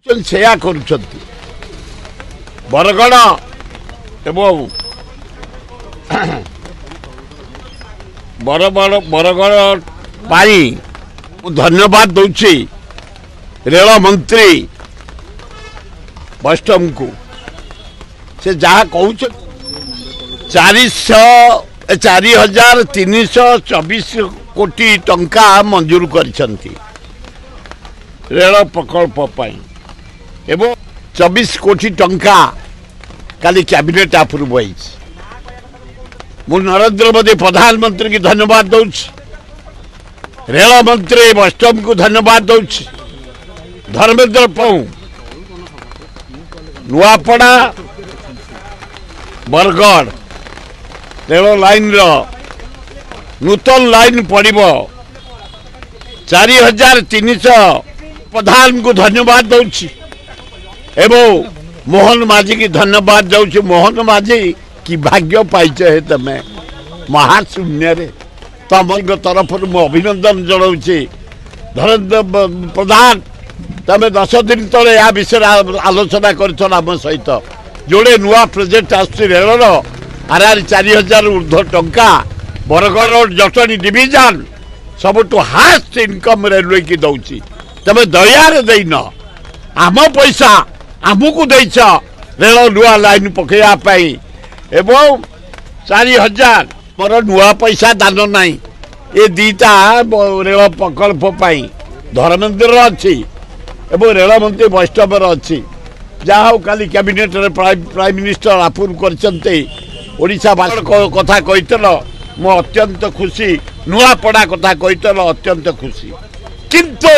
ସେୟା କରୁଛନ୍ତି। ବରଗଡ଼ ଏବଂ ବରଗଡ଼ ପାଇଁ ମୁଁ ଧନ୍ୟବାଦ ଦଉଛି ରେଳ ମନ୍ତ୍ରୀ ବୈଷ୍ଣବଙ୍କୁ। ସେ ଯାହା କହୁଛନ୍ତି 4,324 କୋଟି ଟଙ୍କା ମଞ୍ଜୁର କରିଛନ୍ତି ରେଳ ପ୍ରକଳ୍ପ ପାଇଁ ଏବଂ 24 କୋଟି ଟଙ୍କା କାଲି କ୍ୟାବିନେଟ୍ ଆପ୍ରୁଭ୍ ହୋଇଛି। ମୁଁ ନରେନ୍ଦ୍ର ମୋदी ପ୍ରଧାନମନ୍ତ୍ରୀ की धन्यवाद ଦଉଛି, ରେଳ ମନ୍ତ୍ରୀ ବୈଷ୍ଣବଙ୍କୁ ଧନ୍ୟବାଦ ଦଉଛି। ଧର୍ମେନ୍ଦ୍ର ପ୍ରଭୁ ନୂଆପଡ଼ା ବରଗଡ଼ ରେଳ ଲାଇନ୍ର ନୂତନ ଲାଇନ୍ ପଡ଼ିବ 4,300 ପ୍ରଧାନଙ୍କୁ ଧନ୍ୟବାଦ ଦଉଛି ଏବଂ ମୋହନ ମାଝୀ की धन्यवाद ଦଉଛି। ମୋହନ ମାଝୀ कि भाग्य पाइच है तमें महाशून्य तम तरफ मु अभिनंदन जनाऊँगी। धर्मेन्द्र प्रधान तमें 10 दिन तले या विषय आलोचना कर सहित जोड़े नुआ प्रोजेक्ट आरेलर आर 4,000 ऊर्ध्व टंका Bargarh Jatni division सबुठ hast income railway की दौची। तमें दयार देन आम पैसा आमको देच रेल नुआ लाइन पकड़ापी एवं 4,000 मोर नुआ पैसा दान नहीं ये दीटा रेल प्रकल्प धर्मेन्द्र अच्छी एवं रेल मंत्री वैष्णवर अच्छी जहाँ काली cabinet prime minister approve Karsha कथा कही मु अत्यंत खुशी नुआपड़ा कथा कही अत्यंत खुशी किंतु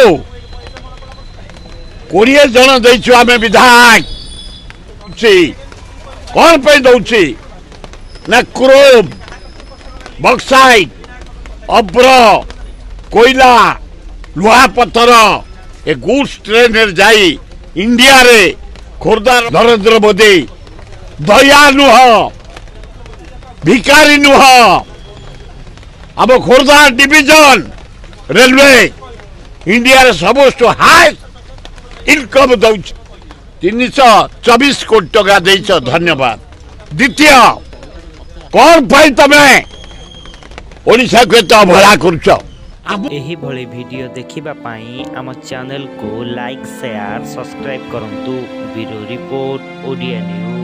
20 जन देचु आम विधायक कौन पे दौची ना क्रोम बक्साइट अब्र कोयला लुहा पत्थर ए गुड्स ट्रेन जाई इंडिया रे खोर्धा नरेंद्र मोदी दया नुह भिकारी नुह अब खोर्धा डिविजन रेलवे इंडिया रे सबुठ हाईएस्ट इनकम दौच 324 कोटी टका देच धन्यवाद। द्वितीय कौन पाई तमें ओडिशा को एत अवहेला करुच। एही भली वीडियो देखिबा पाई आम चैनल को लाइक शेयर सब्सक्राइब करंतु। Bureau report Odia news.